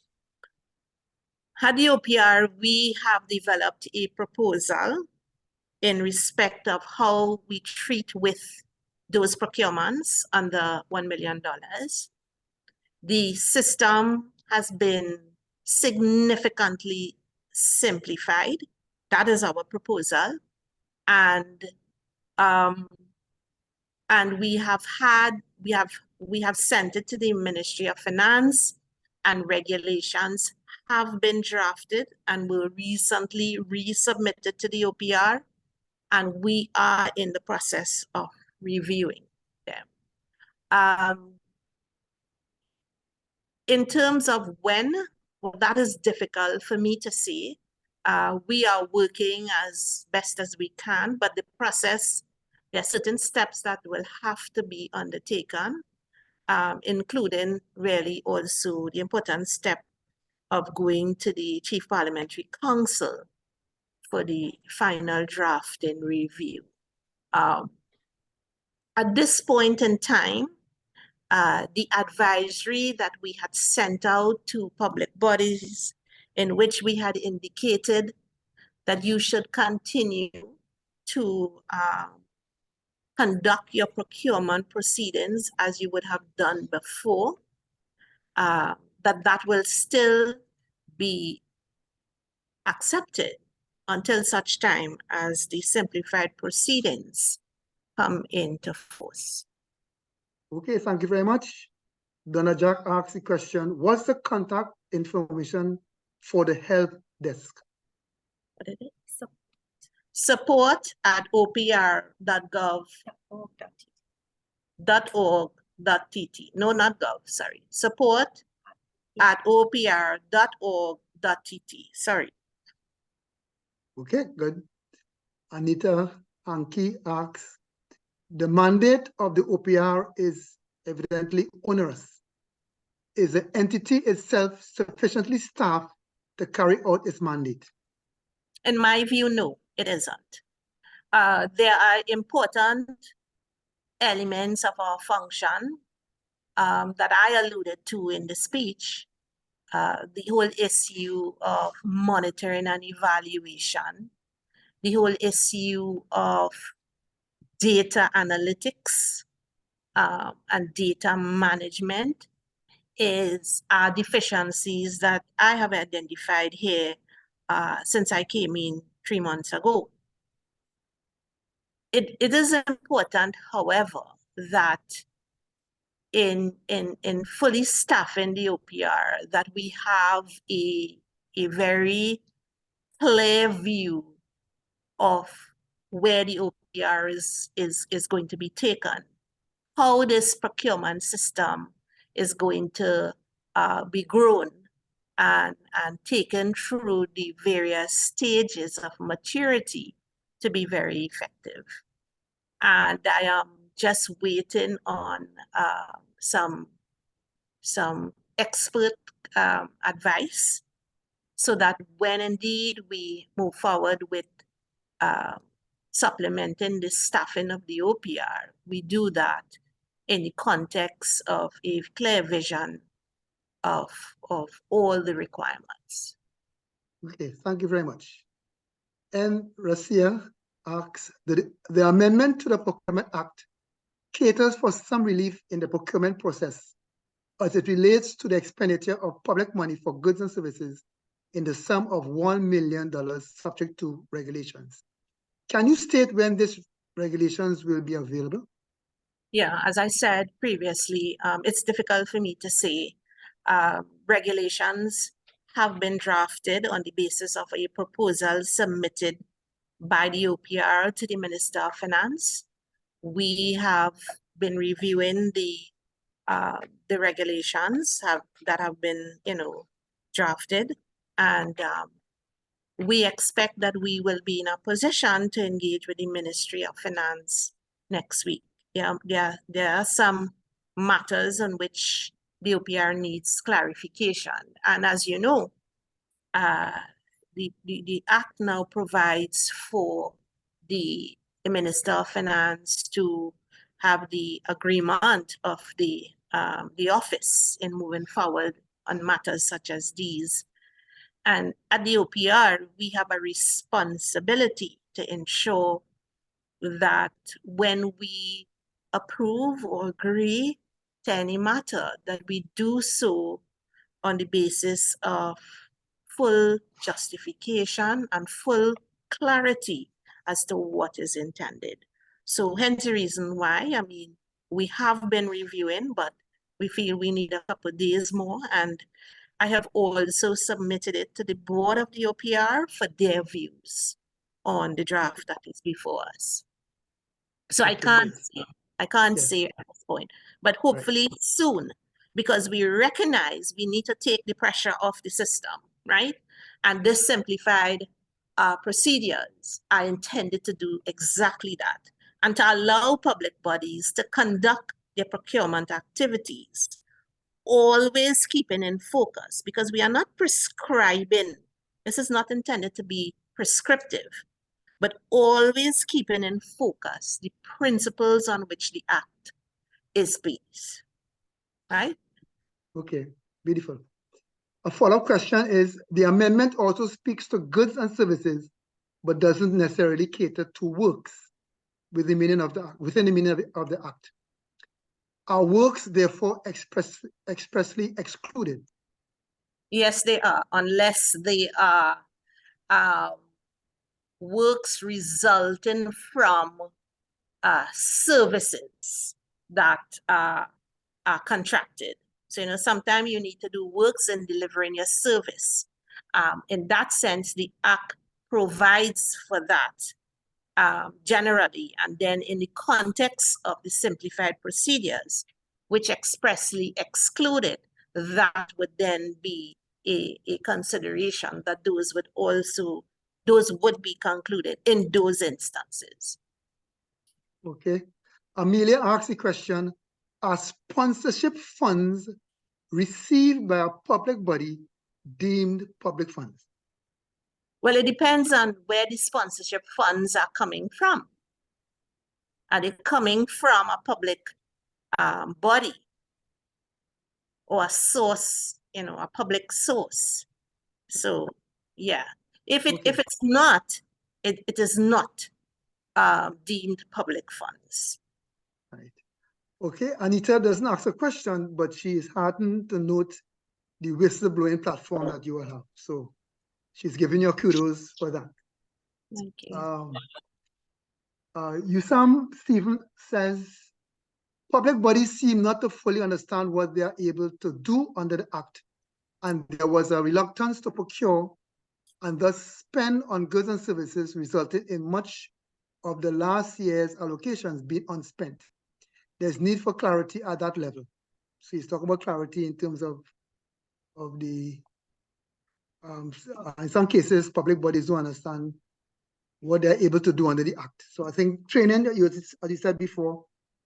At the OPR, we have developed a proposal in respect of how we treat with those procurements under $1 million. The system has been significantly simplified. That is our proposal. And we have sent it to the Ministry of Finance, and regulations have been drafted and were recently resubmitted to the OPR. And we are in the process of reviewing them. In terms of when, well, that is difficult for me to say. We are working as best as we can, but the process, there are certain steps that will have to be undertaken, including really also the important step of going to the Chief Parliamentary Council for the final draft and review. At this point in time, the advisory that we had sent out to public bodies, in which we had indicated that you should continue to conduct your procurement proceedings as you would have done before, that will still be accepted until such time as the simplified proceedings come into force. Okay, thank you very much. Donna Jack asks the question, what's the contact information for the help desk? What is it? Support at opr.gov.org.tt. No, not gov, sorry. Support at opr.org.tt. Sorry. Okay, good. Anita Anki asks, the mandate of the OPR is evidently onerous. Is the entity itself sufficiently staffed to carry out its mandate? In my view, no, it isn't. There are important elements of our function that I alluded to in the speech. The whole issue of monitoring and evaluation, the whole issue of data analytics and data management are deficiencies that I have identified here since I came in 3 months ago. It is important, however, that in fully staffing the OPR, that we have a very clear view of where the OPR is going to be taken, how this procurement system is going to be grown and taken through the various stages of maturity to be very effective. And I am just waiting on some expert advice, so that when indeed we move forward with supplementing the staffing of the OPR, we do that in the context of a clear vision of all the requirements. Okay, thank you very much. And Rasia asks, the amendment to the Procurement Act caters for some relief in the procurement process as it relates to the expenditure of public money for goods and services in the sum of $1 million subject to regulations. Can you state when these regulations will be available? Yeah, as I said previously, it's difficult for me to say. Regulations have been drafted on the basis of a proposal submitted by the OPR to the Minister of Finance. We have been reviewing the regulations that have been, drafted, and we expect that we will be in a position to engage with the Ministry of Finance next week. Yeah, there are some matters on which the OPR needs clarification, and as you know, the Act now provides for the Minister of Finance to have the agreement of the office in moving forward on matters such as these. And at the OPR, we have a responsibility to ensure that when we approve or agree to any matter, that we do so on the basis of full justification and full clarity as to what is intended. So hence the reason why, we have been reviewing, but we feel we need a couple of days more, and I have also submitted it to the board of the OPR for their views on the draft that is before us. So I can't say at this point, but hopefully soon, because we recognize we need to take the pressure off the system, right? And this simplified procedures are intended to do exactly that, and to allow public bodies to conduct their procurement activities, always keeping in focus, because we are not prescribing. This is not intended to be prescriptive, but always keeping in focus the principles on which the act is based, right? Okay, beautiful. A follow-up question is, the amendment also speaks to goods and services, but doesn't necessarily cater to works within the meaning of the act. Are works therefore expressly excluded? Yes, they are, unless they are works resulting from services that are contracted. So, sometimes you need to do works in delivering your service. In that sense, the Act provides for that generally, and then in the context of the simplified procedures, which expressly excluded, that would then be a consideration that those would be concluded in those instances. Okay. Amelia asks the question, are sponsorship funds received by a public body deemed public funds? Well, it depends on where the sponsorship funds are coming from. Are they coming from a public body or a source, a public source? So, yeah, if it's not, it is not deemed public funds. Right. Okay, Anita doesn't ask a question, but she is heartened to note the whistleblowing platform that you will have. So she's giving you kudos for that. Thank you. Yusam Stephen says, public bodies seem not to fully understand what they are able to do under the Act, and there was a reluctance to procure and thus spend on goods and services, resulted in much of the last year's allocations being unspent. There's need for clarity at that level. So he's talking about clarity in terms of the, in some cases, public bodies don't understand what they're able to do under the Act. So I think training, as you said before,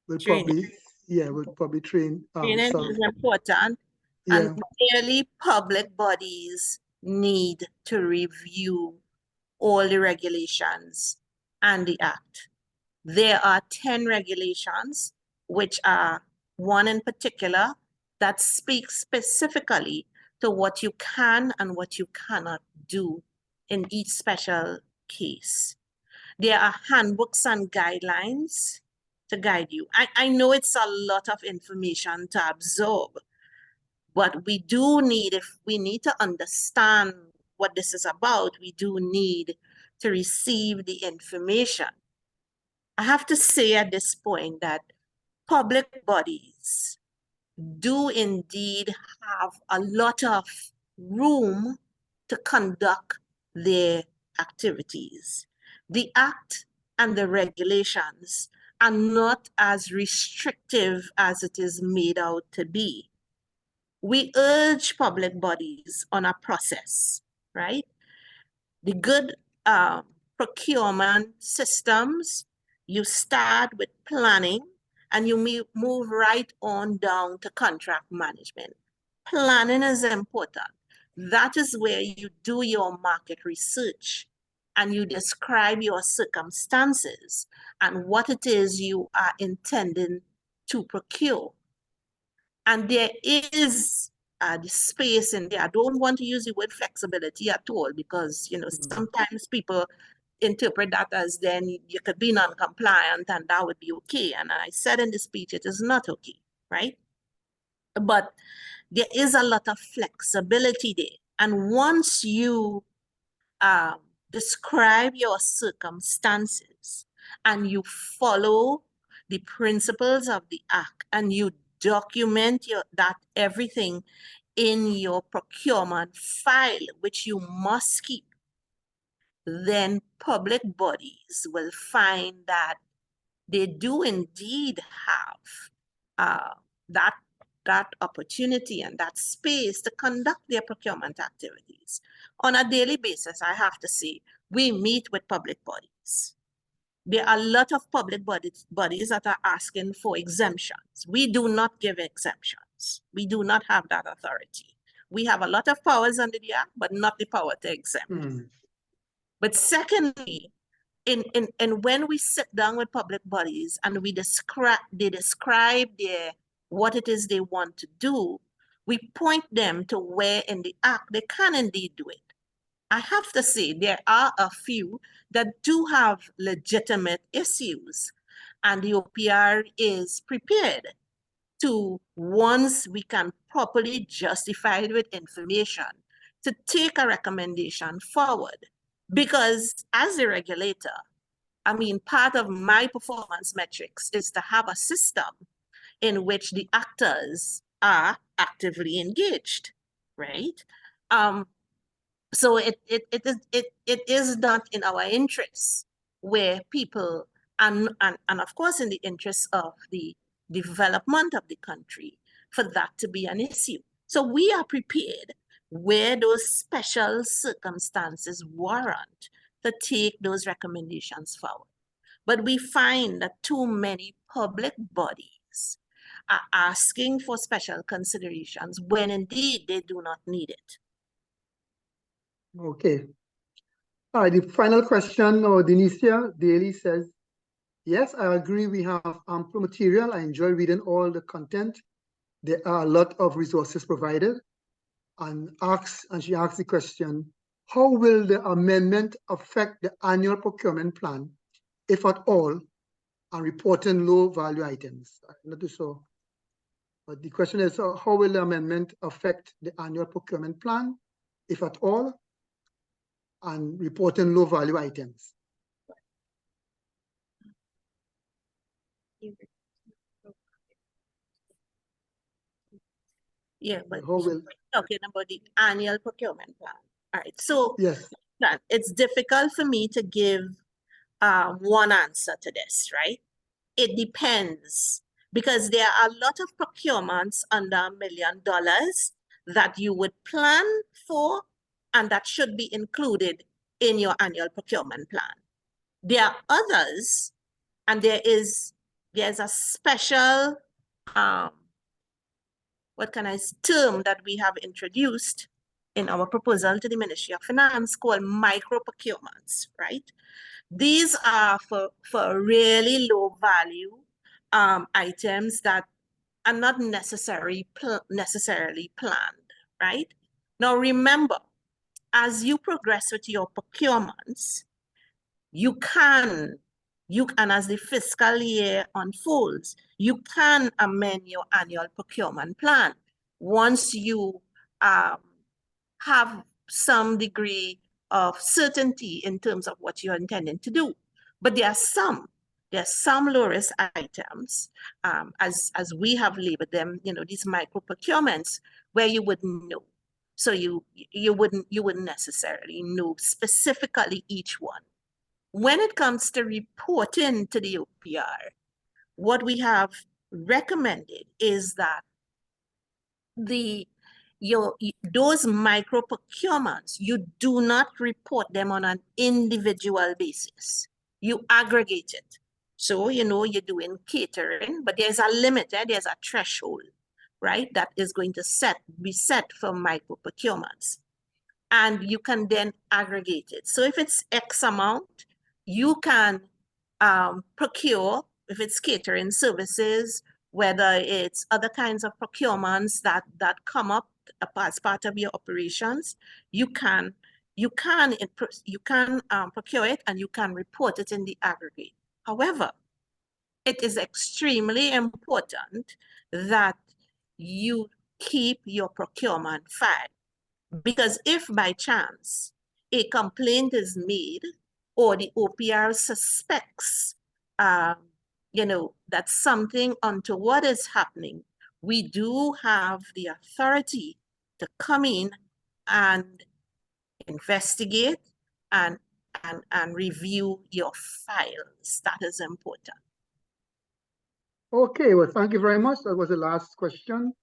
will probably train. Training is important. Yeah. And clearly public bodies need to review all the regulations and the Act. There are 10 regulations, which are one in particular that speaks specifically to what you can and what you cannot do in each special case. There are handbooks and guidelines to guide you. I know it's a lot of information to absorb, but we do need, if we need to understand what this is about, we do need to receive the information. I have to say at this point that public bodies do indeed have a lot of room to conduct their activities. The Act and the regulations are not as restrictive as it is made out to be. We urge public bodies on a process, right? The good procurement systems, you start with planning and you move right on down to contract management. Planning is important. That is where you do your market research and you describe your circumstances and what it is you are intending to procure. And there is the space in there. I don't want to use the word flexibility at all because, sometimes people interpret that as then you could be non-compliant and that would be okay. And I said in the speech, it is not okay, right? But there is a lot of flexibility there. And once you describe your circumstances and you follow the principles of the Act and you document that everything in your procurement file, which you must keep, then public bodies will find that they do indeed have that opportunity and that space to conduct their procurement activities. On a daily basis, I have to say, we meet with public bodies. There are a lot of public bodies that are asking for exemptions. We do not give exemptions. We do not have that authority. We have a lot of powers under the Act, but not the power to exempt. But secondly, and when we sit down with public bodies and they describe what it is they want to do, we point them to where in the act they can indeed do it. I have to say there are a few that do have legitimate issues, and the OPR is prepared to, once we can properly justify it with information, to take a recommendation forward. Because as a regulator, I mean, part of my performance metrics is to have a system in which the actors are actively engaged, right? So it is not in our interests where people, and of course in the interests of the development of the country, for that to be an issue. So we are prepared where those special circumstances warrant to take those recommendations forward. But we find that too many public bodies are asking for special considerations when indeed they do not need it. Okay. All right, the final question, Denicia Daly says, yes, I agree we have ample material. I enjoy reading all the content. There are a lot of resources provided. And she asks the question, how will the amendment affect the annual procurement plan, if at all, and reporting low value items? I'm not too sure. But the question is, how will the amendment affect the annual procurement plan, if at all, and reporting low value items? Yeah, but How will, talking about the annual procurement plan. All right, so yes, it's difficult for me to give one answer to this, right? It depends, because there are a lot of procurements under $1 million that you would plan for and that should be included in your annual procurement plan. There are others, and there's a special term that we have introduced in our proposal to the Ministry of Finance called micro procurements, right? These are for really low value items that are not necessarily planned, right? Now remember, as you progress with your procurements, and as the fiscal year unfolds, you can amend your annual procurement plan once you have some degree of certainty in terms of what you're intending to do. But there are some low risk items, as we have labeled them, these micro procurements, where you wouldn't know. So you wouldn't necessarily know specifically each one. When it comes to reporting to the OPR, what we have recommended is that those micro procurements, you do not report them on an individual basis. You aggregate it. So, you're doing catering, but there's a limit, there's a threshold, right? That is going to be set for micro procurements. And you can then aggregate it. So if it's X amount, you can procure, if it's catering services, whether it's other kinds of procurements that come up as part of your operations, you can procure it and you can report it in the aggregate. However, it is extremely important that you keep your procurement file. Because if by chance a complaint is made or the OPR suspects, that something untoward is happening, we do have the authority to come in and investigate and review your files. That is important. okay, well, thank you very much. That was the last question.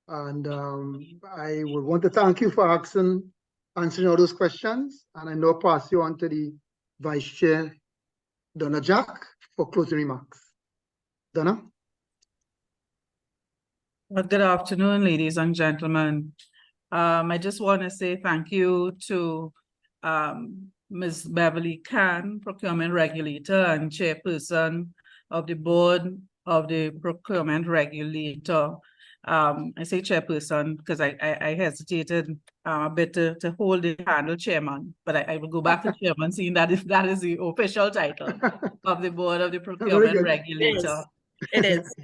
And I would want to thank you for answering all those questions. And I now pass you on to the Vice Chair, Donna Jack, for closing remarks. Donna? Well, good afternoon, ladies and gentlemen. I just want to say thank you to Ms. Beverly Khan, Procurement Regulator and Chairperson of the Board of the Procurement Regulator. I say chairperson because I hesitated a bit to hold the handle chairman, but I will go back to chairman, seeing that if that is the official title of the Board of the Procurement good. Regulator. It is.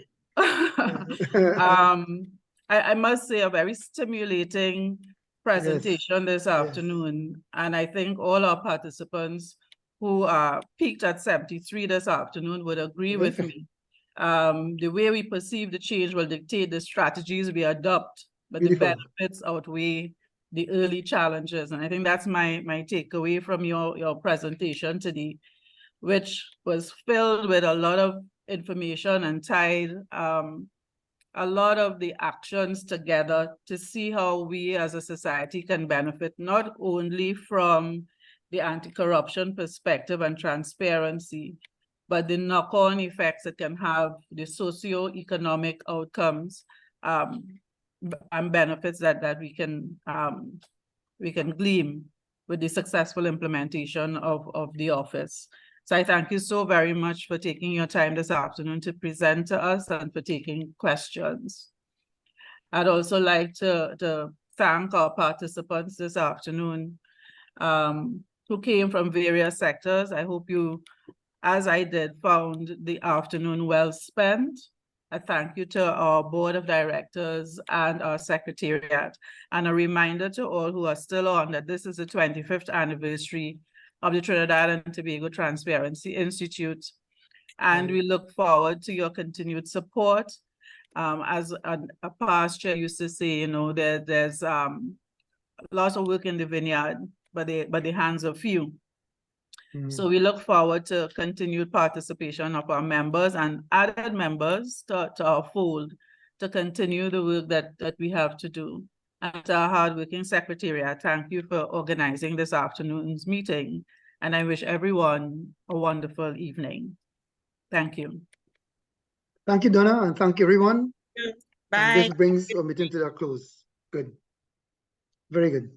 I must say a very stimulating presentation this afternoon, and I think all our participants who peaked at 73 this afternoon would agree with me. The way we perceive the change will dictate the strategies we adopt, but Beautiful. the benefits outweigh the early challenges. And I think that's my takeaway from your presentation today, which was filled with a lot of information and tied a lot of the actions together to see how we as a society can benefit not only from the anti-corruption perspective and transparency, but the knock-on effects it can have, the socio-economic outcomes and benefits that we can glean with the successful implementation of the office. So I thank you so very much for taking your time this afternoon to present to us and for taking questions. I'd also like to thank our participants this afternoon who came from various sectors. I hope you, as I did, found the afternoon well spent. A thank you to our Board of Directors and our Secretariat, and a reminder to all who are still on that this is the 25th anniversary of the Trinidad and Tobago Transparency Institute. And we look forward to your continued support. As a past chair used to say, you know, there's lots of work in the vineyard, but the hands are few. So we look forward to continued participation of our members and added members to our fold to continue the work that we have to do. And to our hardworking secretariat, thank you for organizing this afternoon's meeting. And I wish everyone a wonderful evening. Thank you. Thank you, Donna, and thank you, everyone. Bye. And this brings our meeting to a close. Good. Very good.